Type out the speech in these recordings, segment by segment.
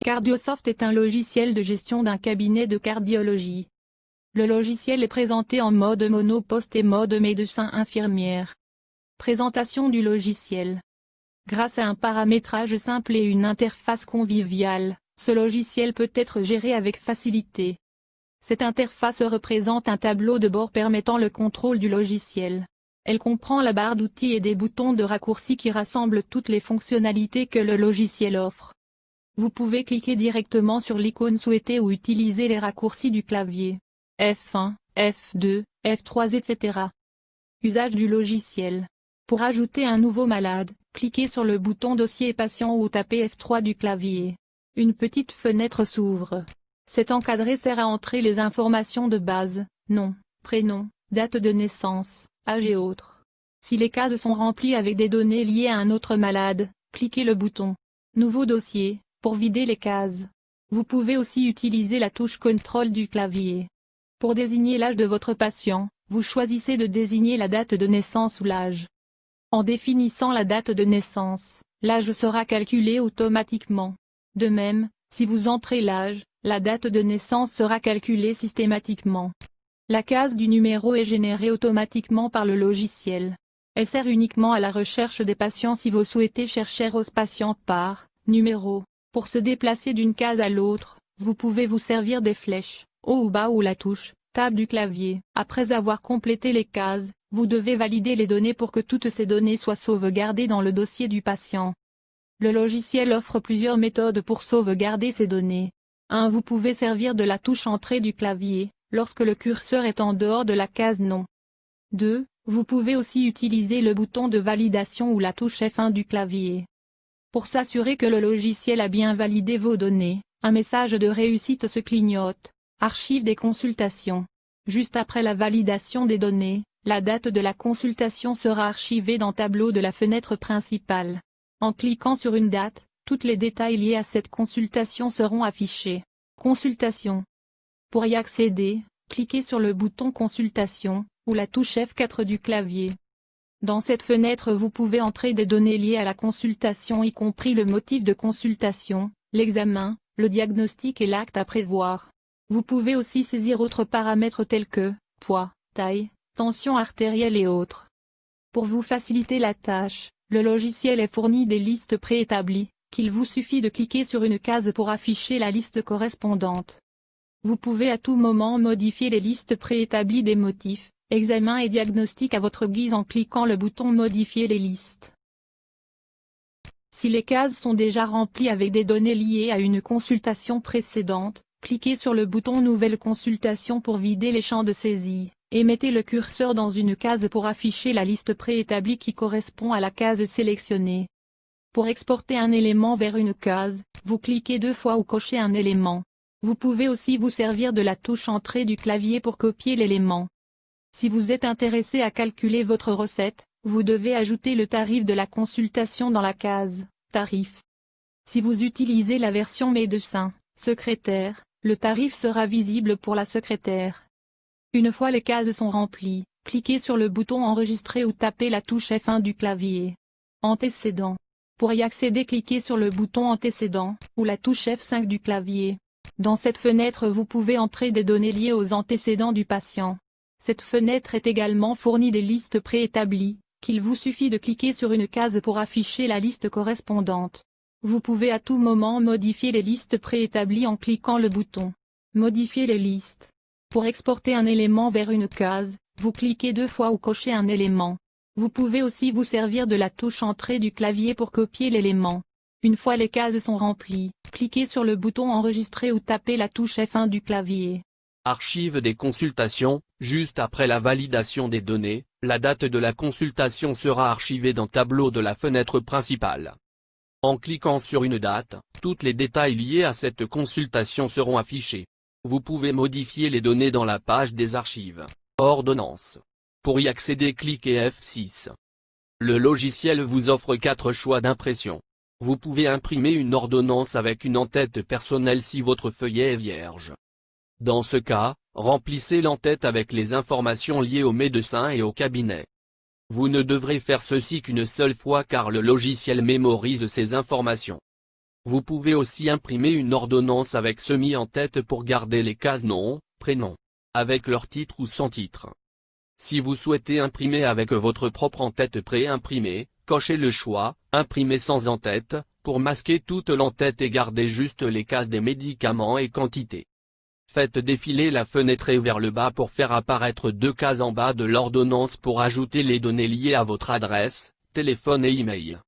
Cardiosoft est un logiciel de gestion d'un cabinet de cardiologie. Le logiciel est présenté en mode monoposte et mode médecin-infirmière. Présentation du logiciel. Grâce à un paramétrage simple et une interface conviviale, ce logiciel peut être géré avec facilité. Cette interface représente un tableau de bord permettant le contrôle du logiciel. Elle comprend la barre d'outils et des boutons de raccourci qui rassemblent toutes les fonctionnalités que le logiciel offre. Vous pouvez cliquer directement sur l'icône souhaitée ou utiliser les raccourcis du clavier. F1, F2, F3 etc. Usage du logiciel. Pour ajouter un nouveau malade, cliquez sur le bouton Dossier patient ou tapez F3 du clavier. Une petite fenêtre s'ouvre. Cet encadré sert à entrer les informations de base, nom, prénom, date de naissance, âge et autres. Si les cases sont remplies avec des données liées à un autre malade, cliquez le bouton Nouveau dossier pour vider les cases. Vous pouvez aussi utiliser la touche Contrôle du clavier. Pour désigner l'âge de votre patient, vous choisissez de désigner la date de naissance ou l'âge. En définissant la date de naissance, l'âge sera calculé automatiquement. De même, si vous entrez l'âge, la date de naissance sera calculée systématiquement. La case du numéro est générée automatiquement par le logiciel. Elle sert uniquement à la recherche des patients si vous souhaitez chercher aux patients par numéro. Pour se déplacer d'une case à l'autre, vous pouvez vous servir des flèches, haut ou bas ou la touche Tab du clavier. Après avoir complété les cases, vous devez valider les données pour que toutes ces données soient sauvegardées dans le dossier du patient. Le logiciel offre plusieurs méthodes pour sauvegarder ces données. 1. Vous pouvez servir de la touche Entrée du clavier, lorsque le curseur est en dehors de la case Non. 2. Vous pouvez aussi utiliser le bouton de validation ou la touche F1 du clavier. Pour s'assurer que le logiciel a bien validé vos données, un message de réussite se clignote. Archive des consultations. Juste après la validation des données, la date de la consultation sera archivée dans Tableau de la fenêtre principale. En cliquant sur une date, tous les détails liés à cette consultation seront affichés. Consultation. Pour y accéder, cliquez sur le bouton Consultation, ou la touche F4 du clavier. Dans cette fenêtre vous pouvez entrer des données liées à la consultation y compris le motif de consultation, l'examen, le diagnostic et l'acte à prévoir. Vous pouvez aussi saisir autres paramètres tels que poids, taille, tension artérielle et autres. Pour vous faciliter la tâche, le logiciel est fourni des listes préétablies, qu'il vous suffit de cliquer sur une case pour afficher la liste correspondante. Vous pouvez à tout moment modifier les listes préétablies des motifs, examen et diagnostic à votre guise en cliquant le bouton Modifier les listes. Si les cases sont déjà remplies avec des données liées à une consultation précédente, cliquez sur le bouton Nouvelle consultation pour vider les champs de saisie, et mettez le curseur dans une case pour afficher la liste préétablie qui correspond à la case sélectionnée. Pour exporter un élément vers une case, vous cliquez 2 fois ou cochez un élément. Vous pouvez aussi vous servir de la touche Entrée du clavier pour copier l'élément. Si vous êtes intéressé à calculer votre recette, vous devez ajouter le tarif de la consultation dans la case « Tarif ». Si vous utilisez la version médecin, secrétaire, le tarif sera visible pour la secrétaire. Une fois les cases sont remplies, cliquez sur le bouton Enregistrer ou tapez la touche F1 du clavier. Antécédent. Pour y accéder cliquez sur le bouton Antécédent, ou la touche F5 du clavier. Dans cette fenêtre vous pouvez entrer des données liées aux antécédents du patient. Cette fenêtre est également fournie des listes préétablies, qu'il vous suffit de cliquer sur une case pour afficher la liste correspondante. Vous pouvez à tout moment modifier les listes préétablies en cliquant le bouton « Modifier les listes ». Pour exporter un élément vers une case, vous cliquez 2 fois ou cochez un élément. Vous pouvez aussi vous servir de la touche Entrée du clavier pour copier l'élément. Une fois les cases sont remplies, cliquez sur le bouton Enregistrer ou tapez la touche F1 du clavier. Archive des consultations. Juste après la validation des données, la date de la consultation sera archivée dans Tableau de la fenêtre principale. En cliquant sur une date, tous les détails liés à cette consultation seront affichés. Vous pouvez modifier les données dans la page des archives. Ordonnance. Pour y accéder cliquez F6. Le logiciel vous offre 4 choix d'impression. Vous pouvez imprimer une ordonnance avec une en-tête personnelle si votre feuillet est vierge. Dans ce cas, remplissez l'en-tête avec les informations liées au médecin et au cabinet. Vous ne devrez faire ceci qu'une seule fois car le logiciel mémorise ces informations. Vous pouvez aussi imprimer une ordonnance avec semi en tête pour garder les cases nom, prénom, avec leur titre ou sans titre. Si vous souhaitez imprimer avec votre propre en-tête pré-imprimé, cochez le choix « Imprimer sans en-tête » pour masquer toute l'en-tête et garder juste les cases des médicaments et quantités. Faites défiler la fenêtre vers le bas pour faire apparaître deux cases en bas de l'ordonnance pour ajouter les données liées à votre adresse, téléphone et email.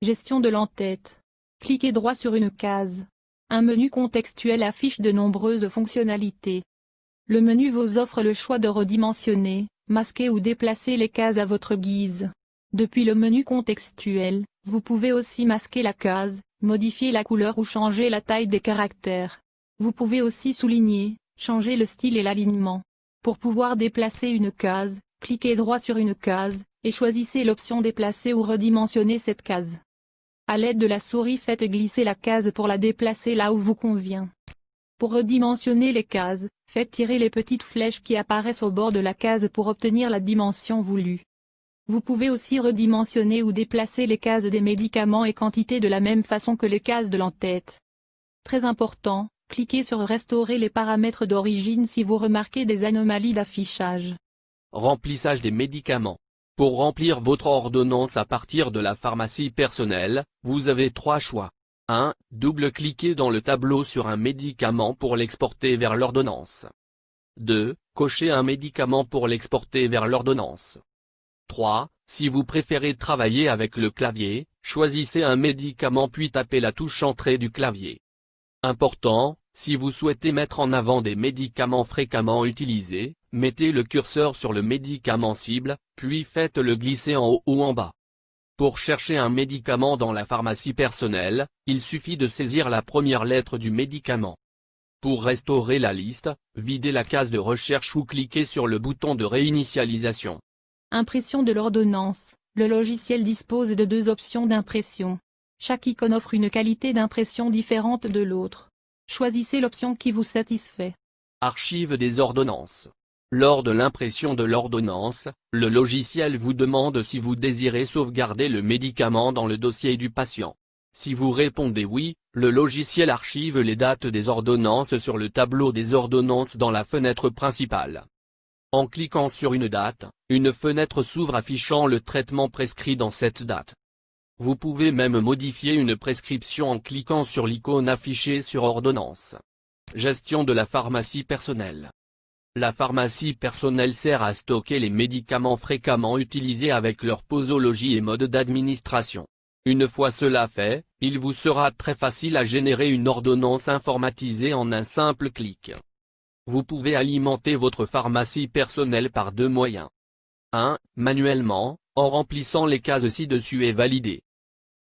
Gestion de l'en-tête. Cliquez droit sur une case. Un menu contextuel affiche de nombreuses fonctionnalités. Le menu vous offre le choix de redimensionner, masquer ou déplacer les cases à votre guise. Depuis le menu contextuel, vous pouvez aussi masquer la case, modifier la couleur ou changer la taille des caractères. Vous pouvez aussi souligner, changer le style et l'alignement. Pour pouvoir déplacer une case, cliquez droit sur une case, et choisissez l'option déplacer ou redimensionner cette case. À l'aide de la souris faites glisser la case pour la déplacer là où vous convient. Pour redimensionner les cases, faites tirer les petites flèches qui apparaissent au bord de la case pour obtenir la dimension voulue. Vous pouvez aussi redimensionner ou déplacer les cases des médicaments et quantités de la même façon que les cases de l'en-tête. Très important, cliquez sur Restaurer les paramètres d'origine si vous remarquez des anomalies d'affichage. Remplissage des médicaments. Pour remplir votre ordonnance à partir de la pharmacie personnelle, vous avez trois choix. 1. Double-cliquez dans le tableau sur un médicament pour l'exporter vers l'ordonnance. 2. Cochez un médicament pour l'exporter vers l'ordonnance. 3. Si vous préférez travailler avec le clavier, choisissez un médicament puis tapez la touche Entrée du clavier. Important, si vous souhaitez mettre en avant des médicaments fréquemment utilisés, mettez le curseur sur le médicament cible, puis faites-le glisser en haut ou en bas. Pour chercher un médicament dans la pharmacie personnelle, il suffit de saisir la première lettre du médicament. Pour restaurer la liste, videz la case de recherche ou cliquez sur le bouton de réinitialisation. Impression de l'ordonnance. Le logiciel dispose de deux options d'impression. Chaque icône offre une qualité d'impression différente de l'autre. Choisissez l'option qui vous satisfait. Archive des ordonnances. Lors de l'impression de l'ordonnance, le logiciel vous demande si vous désirez sauvegarder le médicament dans le dossier du patient. Si vous répondez oui, le logiciel archive les dates des ordonnances sur le tableau des ordonnances dans la fenêtre principale. En cliquant sur une date, une fenêtre s'ouvre affichant le traitement prescrit dans cette date. Vous pouvez même modifier une prescription en cliquant sur l'icône affichée sur ordonnance. Gestion de la pharmacie personnelle. La pharmacie personnelle sert à stocker les médicaments fréquemment utilisés avec leur posologie et mode d'administration. Une fois cela fait, il vous sera très facile à générer une ordonnance informatisée en un simple clic. Vous pouvez alimenter votre pharmacie personnelle par deux moyens. 1. Manuellement, en remplissant les cases ci-dessus et validées.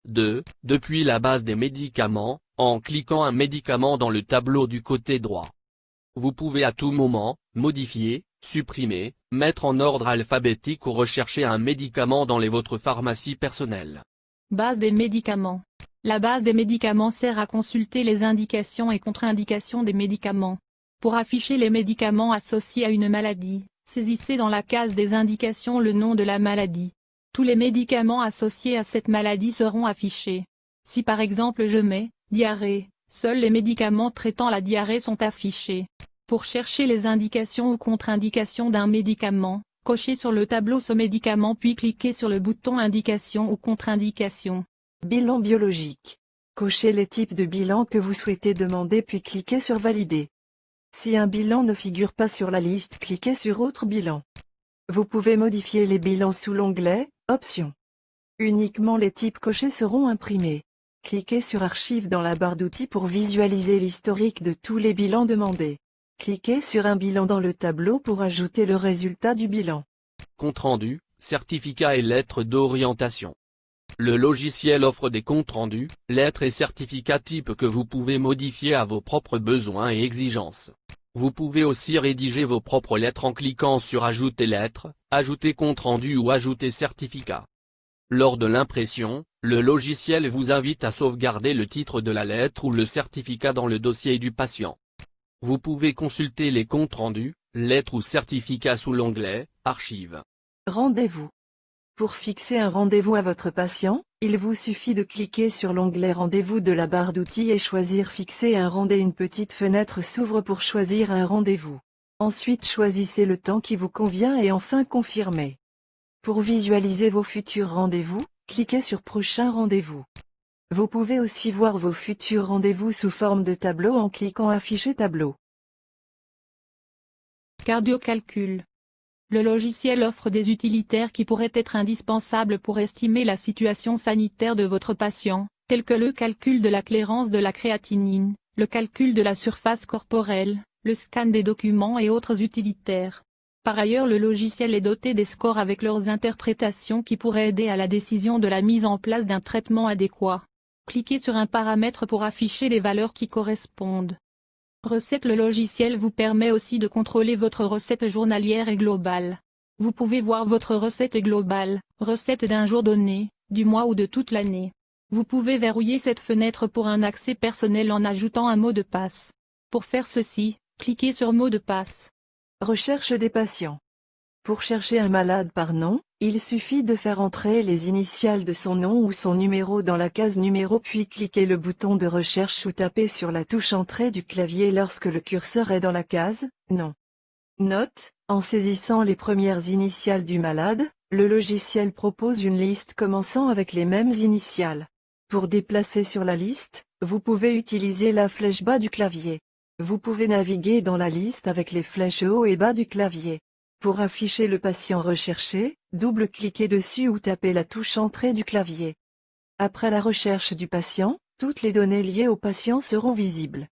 2. Depuis la base des médicaments, en cliquant un médicament dans le tableau du côté droit. Vous pouvez à tout moment, modifier, supprimer, mettre en ordre alphabétique ou rechercher un médicament dans votre pharmacie personnelle. Base des médicaments. La base des médicaments sert à consulter les indications et contre-indications des médicaments. Pour afficher les médicaments associés à une maladie, saisissez dans la case des indications le nom de la maladie. Tous les médicaments associés à cette maladie seront affichés. Si par exemple je mets « diarrhée », seuls les médicaments traitant la diarrhée sont affichés. Pour chercher les indications ou contre-indications d'un médicament, cochez sur le tableau ce médicament puis cliquez sur le bouton Indication ou contre-indication. Bilan biologique. Cochez les types de bilan que vous souhaitez demander puis cliquez sur Valider. Si un bilan ne figure pas sur la liste, cliquez sur Autre bilan. Vous pouvez modifier les bilans sous l'onglet Options. Uniquement les types cochés seront imprimés. Cliquez sur Archives dans la barre d'outils pour visualiser l'historique de tous les bilans demandés. Cliquez sur un bilan dans le tableau pour ajouter le résultat du bilan. Compte-rendu, certificats et lettres d'orientation. Le logiciel offre des comptes rendus, lettres et certificats types que vous pouvez modifier à vos propres besoins et exigences. Vous pouvez aussi rédiger vos propres lettres en cliquant sur Ajouter lettres, Ajouter compte rendu ou Ajouter certificat. Lors de l'impression, le logiciel vous invite à sauvegarder le titre de la lettre ou le certificat dans le dossier du patient. Vous pouvez consulter les comptes rendus, lettres ou certificats sous l'onglet Archives. Rendez-vous. Pour fixer un rendez-vous à votre patient, il vous suffit de cliquer sur l'onglet Rendez-vous de la barre d'outils et choisir Fixer un rendez-vous. Une petite fenêtre s'ouvre pour choisir un rendez-vous. Ensuite choisissez le temps qui vous convient et enfin confirmez. Pour visualiser vos futurs rendez-vous, cliquez sur Prochain rendez-vous. Vous pouvez aussi voir vos futurs rendez-vous sous forme de tableau en cliquant Afficher tableau. Cardiocalcul. Le logiciel offre des utilitaires qui pourraient être indispensables pour estimer la situation sanitaire de votre patient, tels que le calcul de la clairance de la créatinine, le calcul de la surface corporelle, le scan des documents et autres utilitaires. Par ailleurs, le logiciel est doté des scores avec leurs interprétations qui pourraient aider à la décision de la mise en place d'un traitement adéquat. Cliquez sur un paramètre pour afficher les valeurs qui correspondent. Recette. Le logiciel vous permet aussi de contrôler votre recette journalière et globale. Vous pouvez voir votre recette globale, recette d'un jour donné, du mois ou de toute l'année. Vous pouvez verrouiller cette fenêtre pour un accès personnel en ajoutant un mot de passe. Pour faire ceci, cliquez sur Mot de passe. Recherche des patients. Pour chercher un malade par nom, il suffit de faire entrer les initiales de son nom ou son numéro dans la case numéro puis cliquer le bouton de recherche ou taper sur la touche Entrée du clavier lorsque le curseur est dans la case « Nom ». Note, en saisissant les premières initiales du malade, le logiciel propose une liste commençant avec les mêmes initiales. Pour déplacer sur la liste, vous pouvez utiliser la flèche bas du clavier. Vous pouvez naviguer dans la liste avec les flèches haut et bas du clavier. Pour afficher le patient recherché, double-cliquez dessus ou tapez la touche Entrée du clavier. Après la recherche du patient, toutes les données liées au patient seront visibles.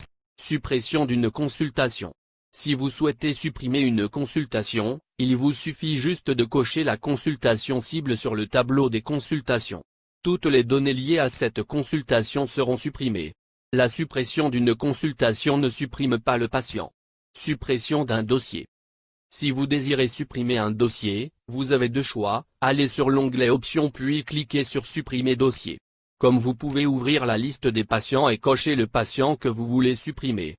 Suppression d'une consultation. Si vous souhaitez supprimer une consultation, il vous suffit juste de cocher la consultation cible sur le tableau des consultations. Toutes les données liées à cette consultation seront supprimées. La suppression d'une consultation ne supprime pas le patient. Suppression d'un dossier. Si vous désirez supprimer un dossier, vous avez deux choix, allez sur l'onglet Options puis cliquez sur Supprimer dossier. Comme vous pouvez ouvrir la liste des patients et cocher le patient que vous voulez supprimer.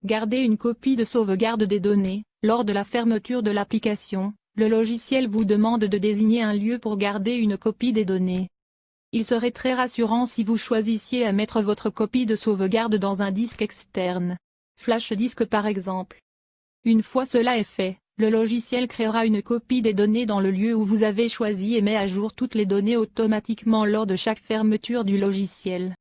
Gardez une copie de sauvegarde des données. Lors de la fermeture de l'application, le logiciel vous demande de désigner un lieu pour garder une copie des données. Il serait très rassurant si vous choisissiez à mettre votre copie de sauvegarde dans un disque externe. Flash disque par exemple. Une fois cela est fait, le logiciel créera une copie des données dans le lieu où vous avez choisi et met à jour toutes les données automatiquement lors de chaque fermeture du logiciel.